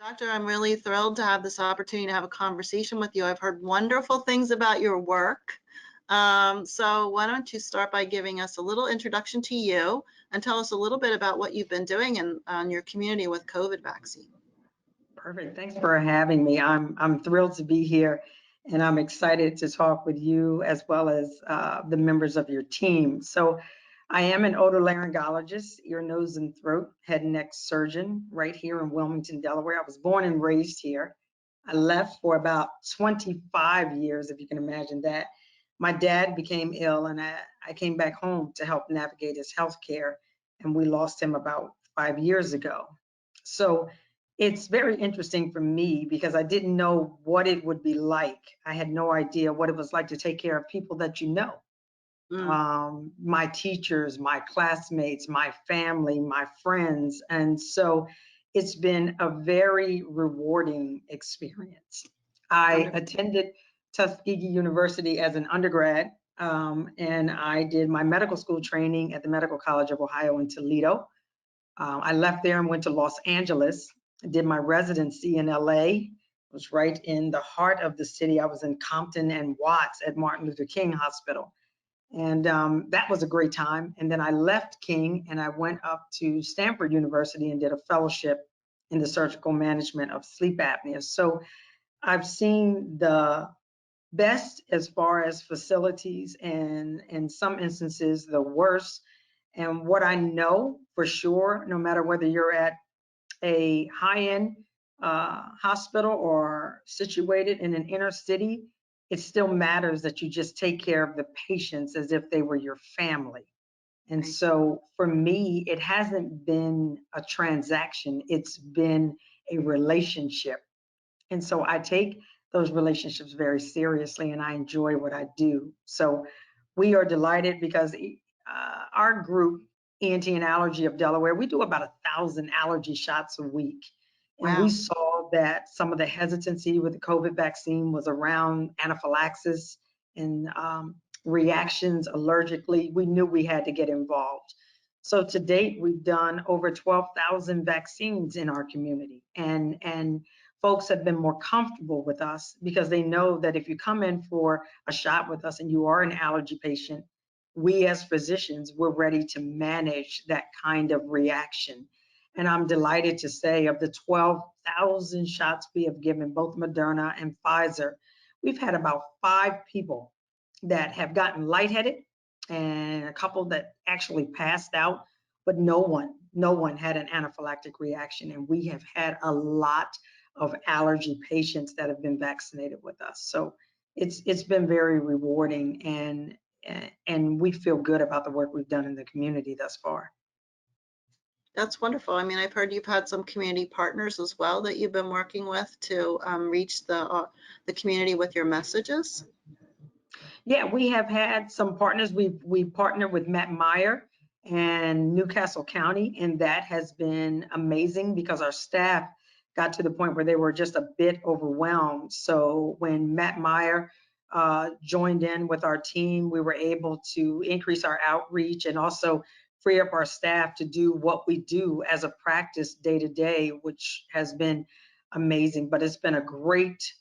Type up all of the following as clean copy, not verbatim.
Doctor, I'm really thrilled to have this opportunity to have a conversation with you. I've heard wonderful things about your work. So why don't you start by giving us a little introduction to you and tell us a little bit about what you've been doing in your community with COVID vaccine. Perfect. Thanks for having me. I'm thrilled to be here, and I'm excited to talk with you as well as the members of your team. So, I am an otolaryngologist, ear, nose, and throat, head and neck surgeon right here in Wilmington, Delaware. I was born and raised here. I left for about 25 years, if you can imagine that. My dad became ill, and I came back home to help navigate his health care, and we lost him about 5 years ago. So, it's very interesting for me because I didn't know what it would be like. I had no idea what it was like to take care of people that you know, Mm, my teachers, my classmates, my family, my friends. And so it's been a very rewarding experience. I wonderful. attended Tuskegee University as an undergrad, and I did my medical school training at the Medical College of Ohio in Toledo. I left there and went to Los Angeles. I did my residency in LA. It was right in the heart of the city. I was in Compton and Watts at Martin Luther King Hospital. And that was a great time. And then I left King and I went up to Stanford University and did a fellowship in the surgical management of sleep apnea. So I've seen the best as far as facilities and in some instances the worst. And what I know for sure, no matter whether you're at a high-end hospital or situated in an inner city, it still matters that you just take care of the patients as if they were your family. And Right. so for me, it hasn't been a transaction, it's been a relationship. And so I take those relationships very seriously and I enjoy what I do. So we are delighted because our group, ENT and Allergy of Delaware, we do about 1,000 allergy shots a week. And we Wow. saw that some of the hesitancy with the COVID vaccine was around anaphylaxis and reactions allergically. We knew we had to get involved. So to date, we've done over 12,000 vaccines in our community. And folks have been more comfortable with us because they know that if you come in for a shot with us and you are an allergy patient, we as physicians, we're ready to manage that kind of reaction. And I'm delighted to say of the 12,000 shots we have given, both Moderna and Pfizer, we've had about 5 people that have gotten lightheaded and a couple that actually passed out, but no one had an anaphylactic reaction. And we have had a lot of allergy patients that have been vaccinated with us. So it's been very rewarding and we feel good about the work we've done in the community thus far. That's wonderful. I mean, I've heard you've had some community partners as well that you've been working with to reach the community with your messages. Yeah, we have had some partners. We partnered with Matt Meyer and Newcastle County, and that has been amazing because our staff got to the point where they were just a bit overwhelmed. So when Matt Meyer joined in with our team, we were able to increase our outreach and also free up our staff to do what we do as a practice day to day, which has been amazing. But it's been a great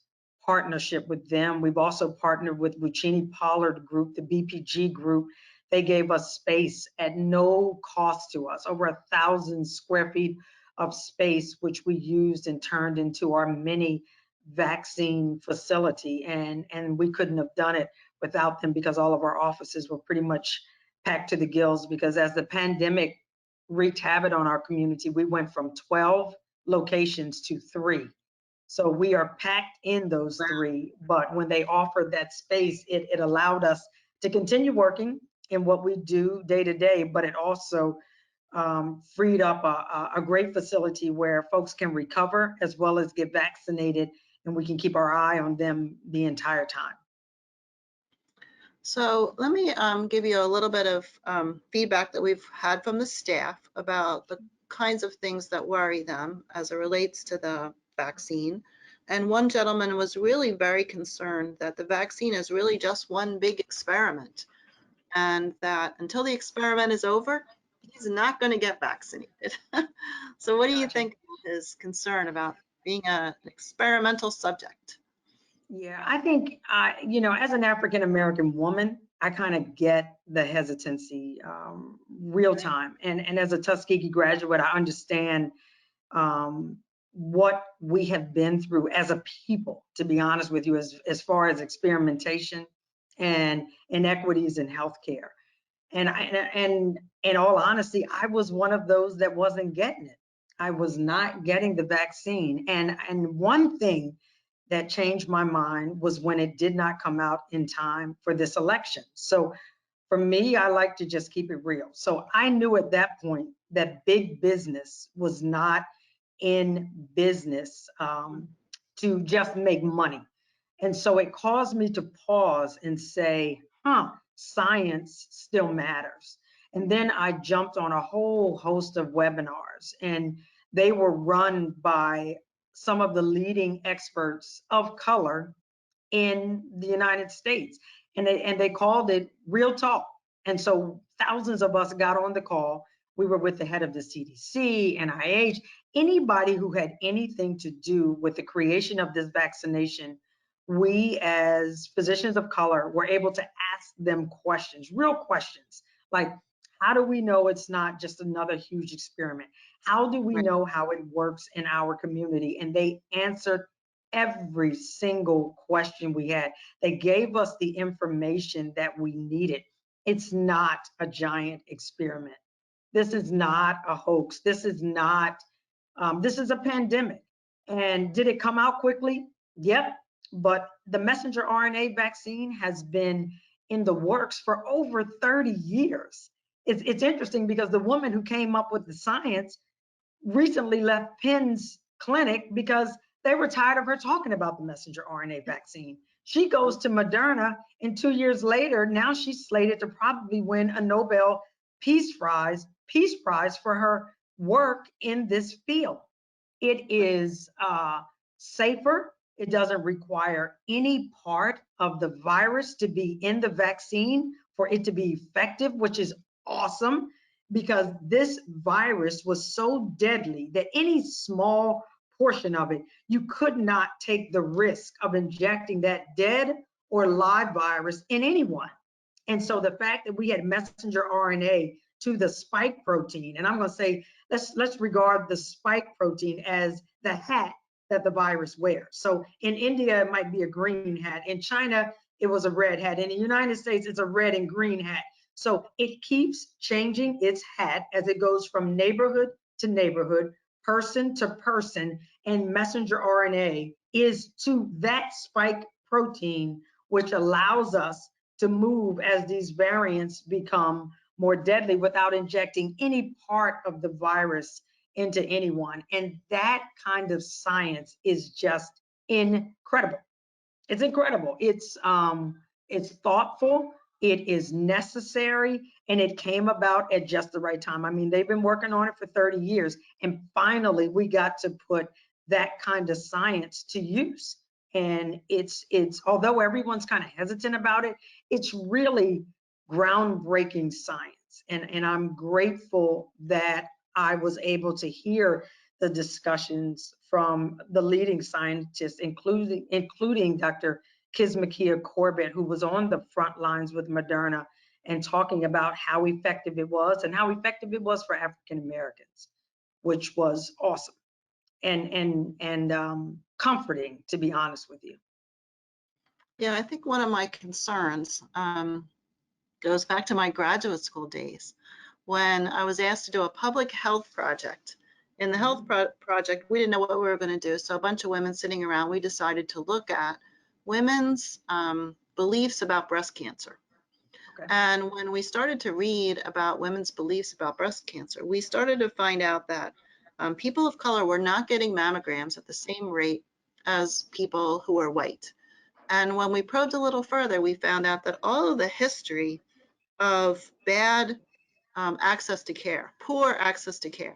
partnership with them. We've also partnered with Buccini Pollard Group, the BPG group. They gave us space at no cost to us, over 1,000 square feet of space, which we used and turned into our mini vaccine facility. And we couldn't have done it without them because all of our offices were pretty much packed to the gills because as the pandemic wreaked havoc on our community, we went from 12 locations to 3. So we are packed in those 3, but when they offered that space, it allowed us to continue working in what we do day to day, but it also freed up a great facility where folks can recover as well as get vaccinated, and we can keep our eye on them the entire time. So let me give you a little bit of feedback that we've had from the staff about the kinds of things that worry them as it relates to the vaccine. And one gentleman was really very concerned that the vaccine is really just one big experiment and that until the experiment is over, he's not going to get vaccinated. So what do you Gotcha. think of his concern about being an experimental subject. Yeah, I think you know, as an African American woman, I kind of get the hesitancy real time. And as a Tuskegee graduate, I understand um, what we have been through as a people, to be honest with you, as far as experimentation and inequities in healthcare. And in all honesty, I was one of those that wasn't getting it. I was not getting the vaccine. And one thing that changed my mind was when it did not come out in time for this election. So for me, I like to just keep it real. So I knew at that point that big business was not in business to just make money. And so it caused me to pause and say, science still matters. And then I jumped on a whole host of webinars, and they were run by some of the leading experts of color in the United States. And they called it Real Talk. And so thousands of us got on the call. We were with the head of the CDC, NIH, anybody who had anything to do with the creation of this vaccination. We, as physicians of color, were able to ask them questions, real questions, like, how do we know it's not just another huge experiment? How do we Right. know how it works in our community? And they answered every single question we had. They gave us the information that we needed. It's not a giant experiment. This is not a hoax. This is not, this is a pandemic. And did it come out quickly? Yep. But the messenger RNA vaccine has been in the works for over 30 years. It's interesting because the woman who came up with the science recently left Penn's clinic because they were tired of her talking about the messenger RNA vaccine. She goes to Moderna, and 2 years later, now she's slated to probably win a Nobel Peace Prize for her work in this field. It is safer. It doesn't require any part of the virus to be in the vaccine for it to be effective, which is awesome, because this virus was so deadly that any small portion of it, you could not take the risk of injecting that dead or live virus in anyone. And so the fact that we had messenger RNA to the spike protein, and I'm going to say, let's regard the spike protein as the hat that the virus wears. So in India, it might be a green hat. In China, it was a red hat. In the United States, it's a red and green hat. So it keeps changing its hat as it goes from neighborhood to neighborhood, person to person, and messenger RNA is to that spike protein, which allows us to move as these variants become more deadly without injecting any part of the virus into anyone. And that kind of science is just incredible. It's incredible. It's thoughtful, it is necessary, and it came about at just the right time. I mean, they've been working on it for 30 years, and finally we got to put that kind of science to use. And it's although everyone's kind of hesitant about it, it's really groundbreaking science. And I'm grateful that I was able to hear the discussions from the leading scientists, including Dr. Kizzmekia Corbett, who was on the front lines with Moderna and talking about how effective it was and how effective it was for African Americans, which was awesome and comforting, to be honest with you. Yeah, I think one of my concerns goes back to my graduate school days when I was asked to do a public health project. In the health project, we didn't know what we were going to do. So a bunch of women sitting around, we decided to look at women's beliefs about breast cancer. Okay. And when we started to read about women's beliefs about breast cancer, we started to find out that people of color were not getting mammograms at the same rate as people who are white. And when we probed a little further, we found out that all of the history of bad access to care, poor access to care,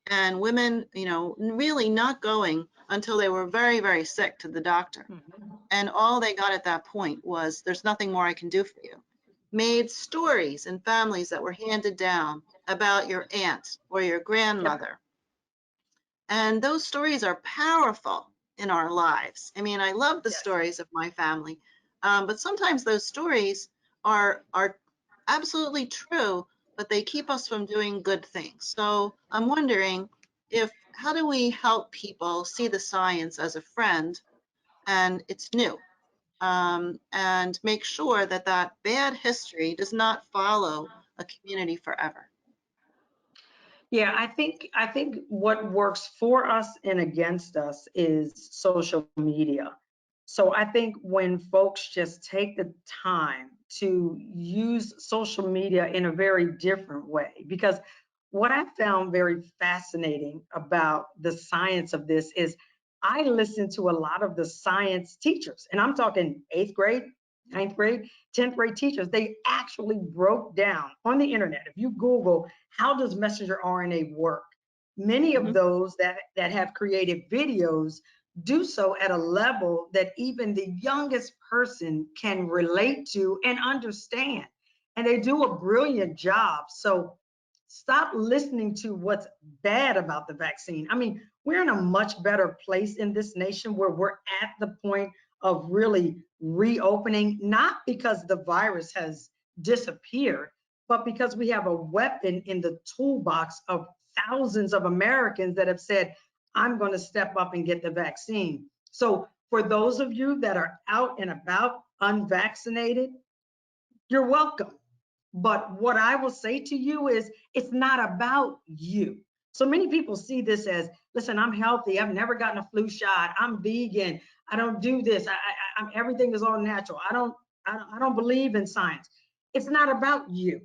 and women, you know, really not going until they were very, very sick to the doctor. Mm-hmm. And all they got at that point was, there's nothing more I can do for you. Made stories and families that were handed down about your aunt or your grandmother. And those stories are powerful in our lives. I mean, I love the Yes. stories of my family, but sometimes those stories are absolutely true, but they keep us from doing good things. So I'm wondering if how do we help people see the science as a friend and it's new, and make sure that that bad history does not follow a community forever. Yeah, I think what works for us and against us is social media. So I think when folks just take the time to use social media in a very different way, because what I found very fascinating about the science of this is I listen to a lot of the science teachers, and I'm talking eighth grade, ninth grade, 10th grade teachers. They actually broke down on the internet. If you Google how does messenger RNA work, many of Mhm. those that have created videos do so at a level that even the youngest person can relate to and understand. And they do a brilliant job. So stop listening to what's bad about the vaccine. I mean, we're in a much better place in this nation where we're at the point of really reopening, not because the virus has disappeared, but because we have a weapon in the toolbox of thousands of Americans that have said, I'm going to step up and get the vaccine. So for those of you that are out and about unvaccinated, you're welcome. But what I will say to you is it's not about you. So many people see this as, listen, I'm healthy. I've never gotten a flu shot. I'm vegan. I don't do this. I'm everything is all natural. I don't believe in science. It's not about you.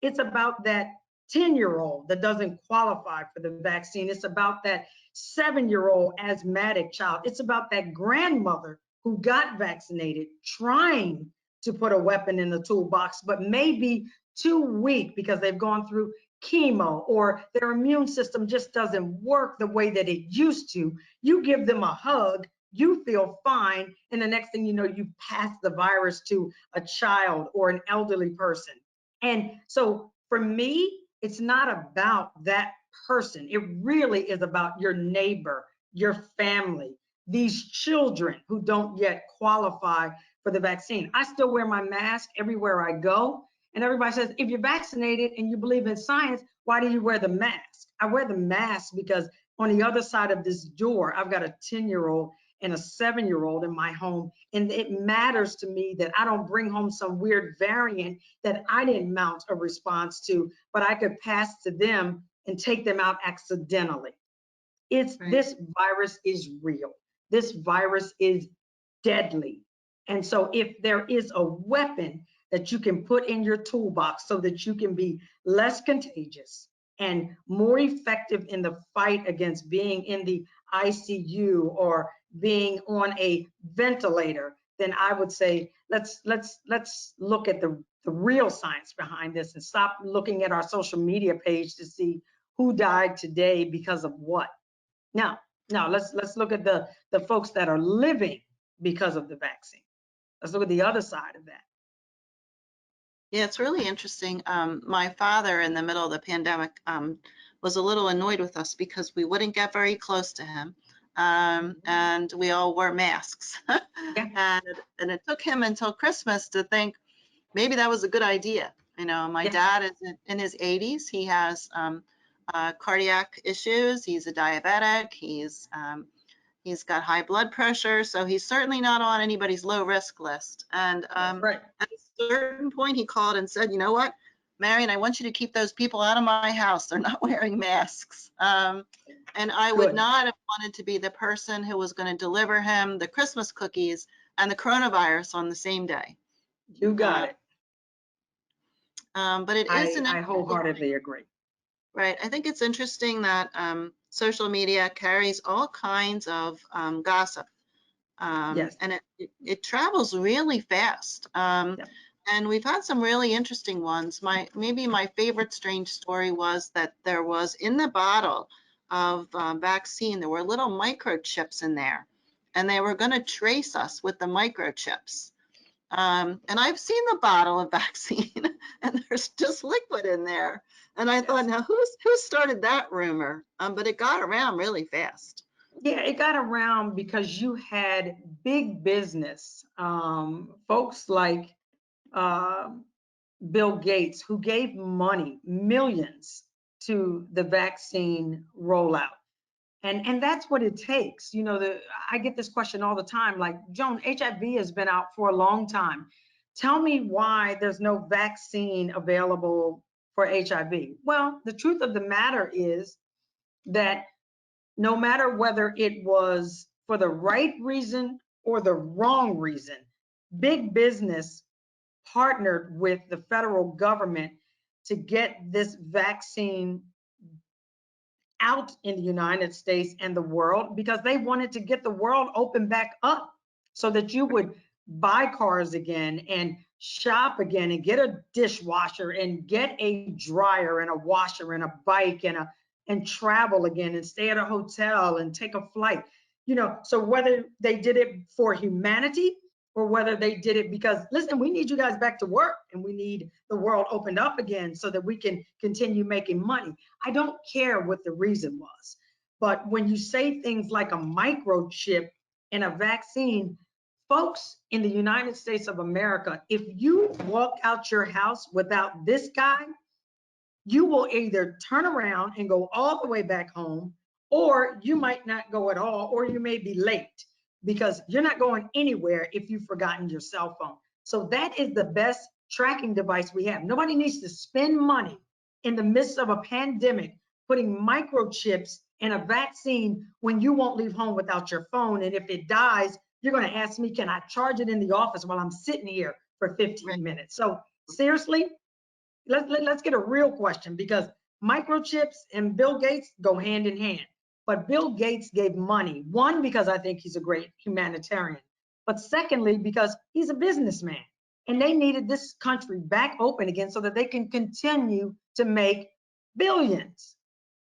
It's about that 10-year-old that doesn't qualify for the vaccine. It's about that 7-year-old asthmatic child. It's about that grandmother who got vaccinated, trying to put a weapon in the toolbox, but maybe too weak because they've gone through chemo or their immune system just doesn't work the way that it used to. You give them a hug, you feel fine, and the next thing you know, you pass the virus to a child or an elderly person. And so for me, it's not about that person. It really is about your neighbor, your family, these children who don't yet qualify for the vaccine. I still wear my mask everywhere I go. And everybody says, if you're vaccinated and you believe in science, why do you wear the mask? I wear the mask because on the other side of this door, I've got a 10-year-old and a 7-year-old in my home. And it matters to me that I don't bring home some weird variant that I didn't mount a response to, but I could pass to them and take them out accidentally. It's Right. this virus is real. This virus is deadly. And so if there is a weapon that you can put in your toolbox so that you can be less contagious and more effective in the fight against being in the ICU or being on a ventilator, then I would say let's look at the real science behind this and stop looking at our social media page to see who died today because of what. Now, let's look at the folks that are living because of the vaccine. Let's look at the other side of that. Yeah, it's really interesting. My father, in the middle of the pandemic, was a little annoyed with us because we wouldn't get very close to him, and we all wore masks. Yeah. And it took him until Christmas to think maybe that was a good idea. You know, my Yeah. dad is in his 80s. He has cardiac issues. He's a diabetic. He's got high blood pressure, so he's certainly not on anybody's low risk list. And That's right. at a certain point, he called and said, "You know what, Marion, I want you to keep those people out of my house. They're not wearing masks." And I would Good. not have wanted to be the person who was going to deliver him the Christmas cookies and the coronavirus on the same day. You got Uh, it. but it is an I interesting wholeheartedly agree. Right. I think it's interesting that social media carries all kinds of gossip, Yes. and it travels really fast. Yep. And we've had some really interesting ones. Maybe my favorite strange story was that there was in the bottle of vaccine, there were little microchips in there, and they were going to trace us with the microchips. And I've seen the bottle of vaccine and there's just liquid in there. And I thought, now who started that rumor? But it got around really fast. Yeah, it got around because you had big business, folks like uh, Bill Gates, who gave money, millions, to the vaccine rollout. And that's what it takes. You know, I get this question all the time, like, Joan, HIV has been out for a long time. Tell me why there's no vaccine available for HIV. Well, the truth of the matter is that no matter whether it was for the right reason or the wrong reason, big business partnered with the federal government to get this vaccine out in the United States and the world, because they wanted to get the world open back up so that you would buy cars again and shop again and get a dishwasher and get a dryer and a washer and a bike and travel again and stay at a hotel and take a flight. You know, so whether they did it for humanity or whether they did it because, listen, we need you guys back to work and we need the world opened up again so that we can continue making money. I don't care what the reason was. But when you say things like a microchip and a vaccine, folks in the United States of America, if you walk out your house without this guy, you will either turn around and go all the way back home, or you might not go at all, or you may be late because you're not going anywhere if you've forgotten your cell phone. So that is the best tracking device we have. Nobody needs to spend money in the midst of a pandemic putting microchips in a vaccine when you won't leave home without your phone. And if it dies, you're going to ask me, can I charge it in the office while I'm sitting here for 15 minutes? So seriously, let's get a real question, because microchips and Bill Gates go hand in hand. But Bill Gates gave money, one, because I think he's a great humanitarian, but secondly, because he's a businessman and they needed this country back open again so that they can continue to make billions.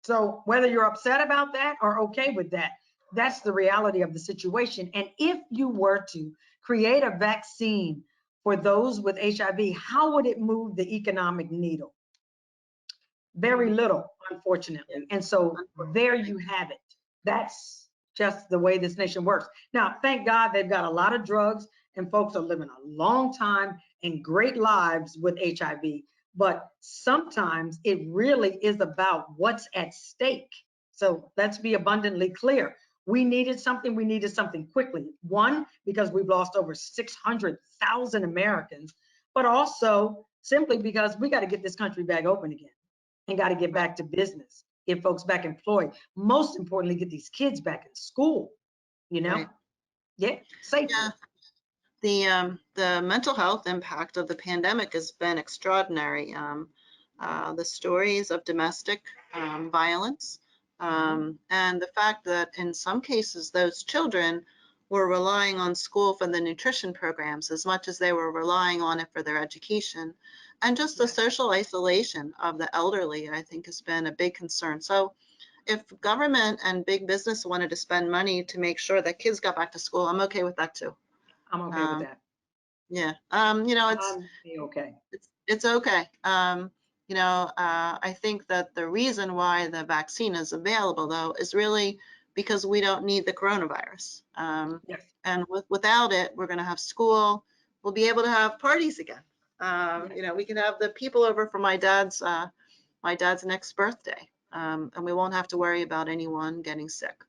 So whether you're upset about that or okay with that, that's the reality of the situation. And if you were to create a vaccine for those with HIV, how would it move the economic needle? Very little, unfortunately. And so there you have it. That's just the way this nation works. Now, thank God they've got a lot of drugs and folks are living a long time and great lives with HIV. But sometimes it really is about what's at stake. So let's be abundantly clear. We needed something quickly. One, because we've lost over 600,000 Americans, but also simply because we got to get this country back open again and got to get back to business, get folks back employed. Most importantly, get these kids back in school, you know? Right. Yeah, safely. Yeah. The mental health impact of the pandemic has been extraordinary. The stories of domestic violence, and the fact that in some cases those children were relying on school for the nutrition programs as much as they were relying on it for their education. And just the social isolation of the elderly, I think, has been a big concern. So if government and big business wanted to spend money to make sure that kids got back to school, I'm okay with that too. I'm okay with that. Yeah. It's okay. I think that the reason why the vaccine is available, though, is really because we don't need the coronavirus. Yes. And without it, we're going to have school. We'll be able to have parties again. We can have the people over for my dad's next birthday, and we won't have to worry about anyone getting sick.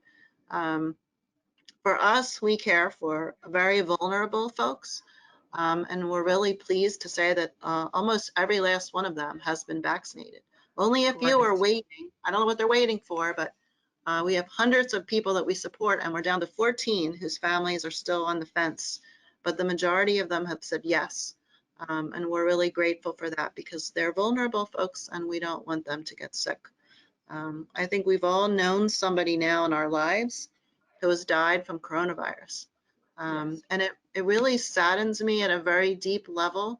For us, we care for very vulnerable folks. And we're really pleased to say that almost every last one of them has been vaccinated. Only a few are waiting. I don't know what they're waiting for, but we have hundreds of people that we support, and we're down to 14 whose families are still on the fence. But the majority of them have said yes. And we're really grateful for that because they're vulnerable folks and we don't want them to get sick. I think we've all known somebody now in our lives who has died from coronavirus. And it really saddens me at a very deep level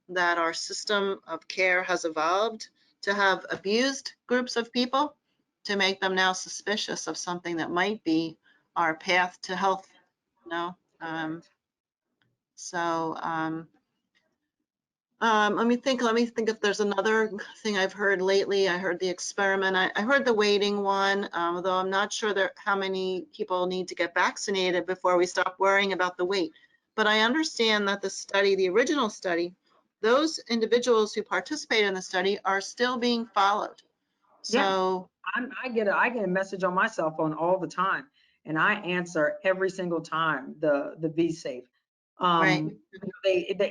that our system of care has evolved to have abused groups of people to make them now suspicious of something that might be our path to health. You know? So let me think if there's another thing I've heard lately. I heard the experiment. I heard the waiting one, although I'm not sure how many people need to get vaccinated before we stop worrying about the wait. But I understand that the study, the original study, those individuals who participated in the study are still being followed. Yeah, So, I get a message on my cell phone all the time, and I answer every single time the Be Safe. right,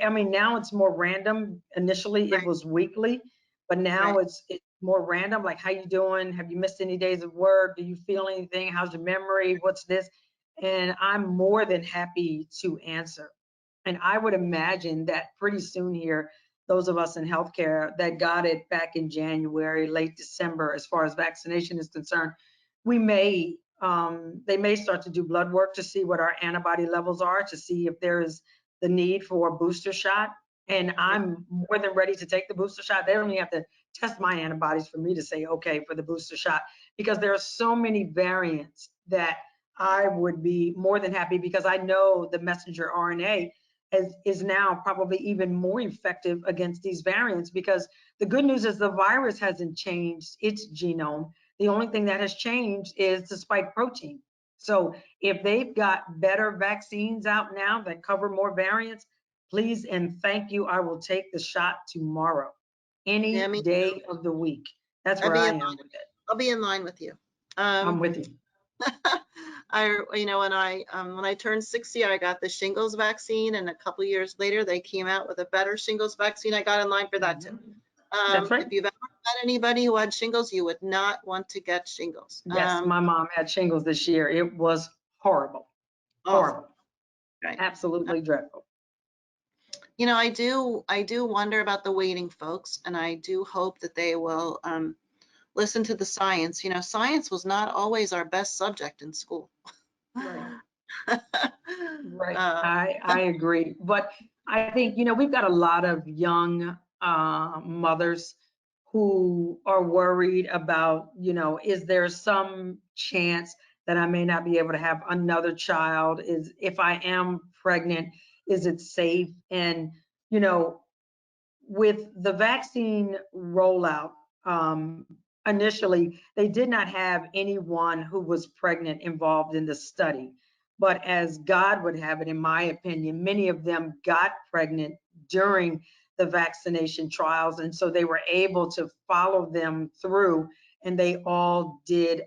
I mean, now it's more random. Initially, it right, was weekly, but now right. it's more random. Like, how you doing? Have you missed any days of work? Do you feel anything? How's your memory? What's this? And I'm more than happy to answer. And I would imagine that pretty soon here, those of us in healthcare that got it back in January, late December, as far as vaccination is concerned, they may start to do blood work to see what our antibody levels are, to see if there is the need for a booster shot. And I'm more than ready to take the booster shot. They don't even have to test my antibodies for me to say, okay, for the booster shot, because there are so many variants that I would be more than happy, because I know the messenger RNA is now probably even more effective against these variants, because the good news is the virus hasn't changed its genome. The only thing that has changed is the spike protein. So if they've got better vaccines out now that cover more variants, please and thank you. I will take the shot tomorrow, Yeah, any me too. day of the week. That's I'll where be I in am with it. I'll be in line with you. I'm Um, with you. when I turned 60, I got the shingles vaccine, and a couple years later, they came out with a better shingles vaccine. I got in line for that too. That's right. If you've ever met anybody who had shingles, you would not want to get shingles. Yes, my mom had shingles this year. It was horrible, Awful, horrible, right? absolutely dreadful. I do wonder about the waiting folks, and I do hope that they will listen to the science. Science was not always our best subject in school. Right. Right. Uh, I agree. But I think, we've got a lot of young mothers who are worried about, is there some chance that I may not be able to have another child? Is if I am pregnant, is it safe? And, you know, with the vaccine rollout, initially, they did not have anyone who was pregnant involved in the study. But as God would have it, in my opinion, many of them got pregnant during the vaccination trials. And so they were able to follow them through, and they all did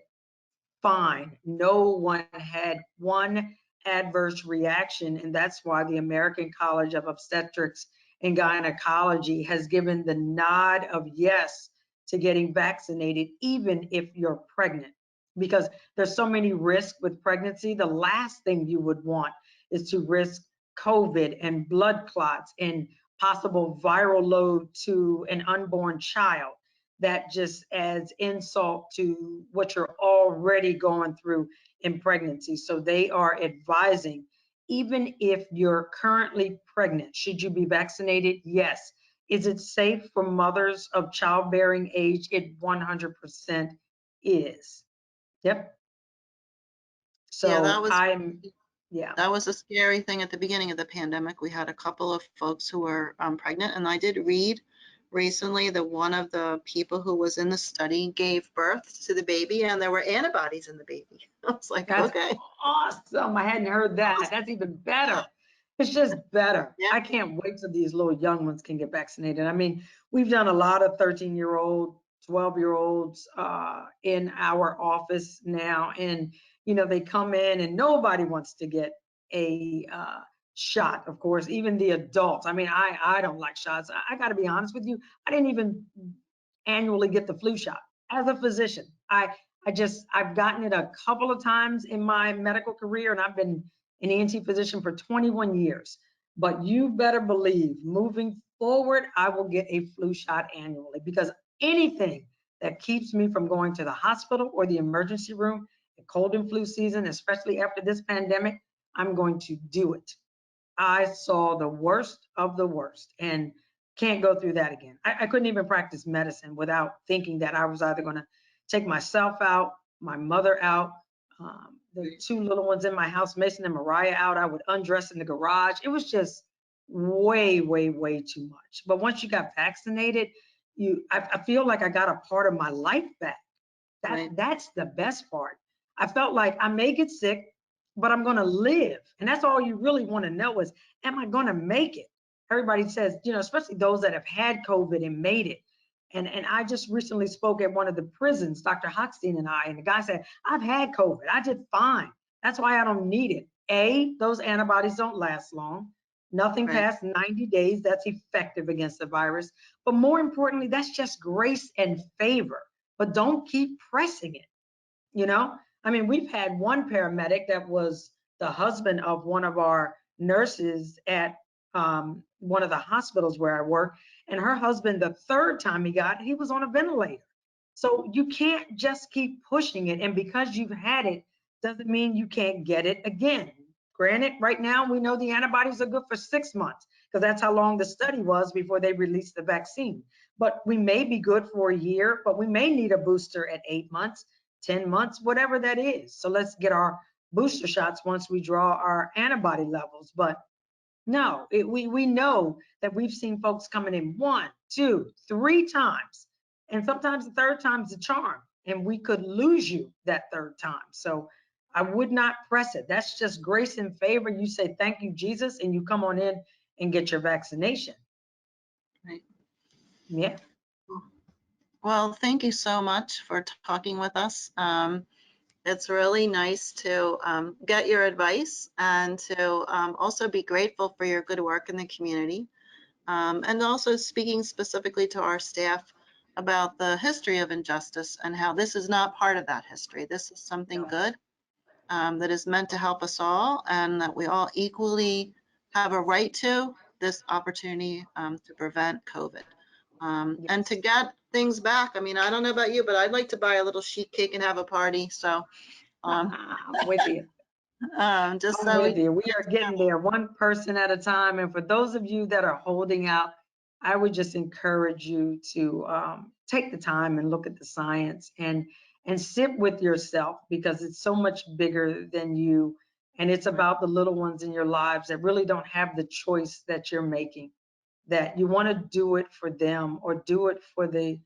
fine. No one had one adverse reaction, and that's why the American College of Obstetrics and Gynecology has given the nod of yes to getting vaccinated, even if you're pregnant. Because there's so many risks with pregnancy. The last thing you would want is to risk COVID and blood clots and possible viral load to an unborn child. That just adds insult to what you're already going through in pregnancy. So they are advising, even if you're currently pregnant, should you be vaccinated? Yes. Is it safe for mothers of childbearing age? It 100% is. Yep. yeah, So yeah. that was a scary thing at the beginning of the pandemic. We had a couple of folks who were pregnant, and I did read recently that one of the people who was in the study gave birth to the baby, and there were antibodies in the baby. I was like, That's okay. awesome. I hadn't heard that. That's even better. It's just better. Yeah, I can't wait till these little young ones can get vaccinated. I mean, we've done a lot of 13-year-old, 12-year-olds in our office now. And, they come in and nobody wants to get a shot, of course, even the adults. I mean, I don't like shots. I got to be honest with you. I didn't even annually get the flu shot as a physician. I've gotten it a couple of times in my medical career, and I've been an ENT physician for 21 years. But you better believe moving forward, I will get a flu shot annually, because anything that keeps me from going to the hospital or the emergency room in cold and flu season, especially after this pandemic, I'm going to do it. I saw the worst of the worst and can't go through that again. I couldn't even practice medicine without thinking that I was either going to take myself out, my mother out, the two little ones in my house, Mason and Mariah, out. I would undress in the garage. It was just way, way, way too much. But once you got vaccinated, I feel like I got a part of my life back. Right. That's the best part. I felt like I may get sick, but I'm going to live. And that's all you really want to know is, am I going to make it? Everybody says, especially those that have had COVID and made it. And I just recently spoke at one of the prisons, Dr. Hochstein and the guy said, I've had COVID. I did fine. That's why I don't need it. Those antibodies don't last long. Nothing Right. past 90 days. That's effective against the virus. But more importantly, that's just grace and favor. But don't keep pressing it. I mean, we've had one paramedic that was the husband of one of our nurses at one of the hospitals where I work, and her husband, the third time he was on a ventilator. So you can't just keep pushing it, and because you've had it doesn't mean you can't get it again. Granted, right now we know the antibodies are good for 6 months because that's how long the study was before they released the vaccine. But we may be good for a year, but we may need a booster at 8 months, 10 months, whatever that is. So let's get our booster shots once we draw our antibody levels. But no, we know that we've seen folks coming in 1, 2, 3 times. And sometimes the third time's a charm. And we could lose you that third time. So I would not press it. That's just grace and favor. You say, thank you, Jesus, and you come on in and get your vaccination. Right. Yeah. Well, thank you so much for talking with us. It's really nice to get your advice and to also be grateful for your good work in the community. And also speaking specifically to our staff about the history of injustice and how this is not part of that history. This is something No. good that is meant to help us all, and that we all equally have a right to this opportunity to prevent COVID. And to Yes. get things back. I mean, I don't know about you, but I'd like to buy a little sheet cake and have a party. So I'm with you. just I'm so we with you. We get are getting together. there one person at a time. And for those of you that are holding out, I would just encourage you to take the time and look at the science and sit with yourself because it's so much bigger than you. And it's about the little ones in your lives that really don't have the choice that you're making, that you want to do it for them or do it for the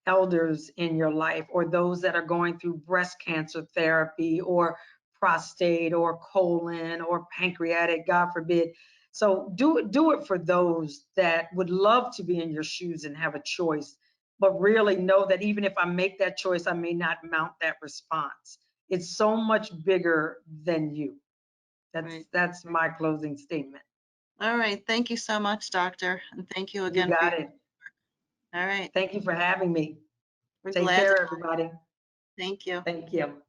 elders in your life or those that are going through breast cancer therapy or prostate or colon or pancreatic, God forbid. So do it for those that would love to be in your shoes and have a choice, but really know that even if I make that choice, I may not mount that response. It's so much bigger than you. Right. That's my closing statement. All right. Thank you so much, Doctor. And thank you You again for got your, it. all right. Thank you for having me. We're Take glad to, care, everybody. thank you. Thank you.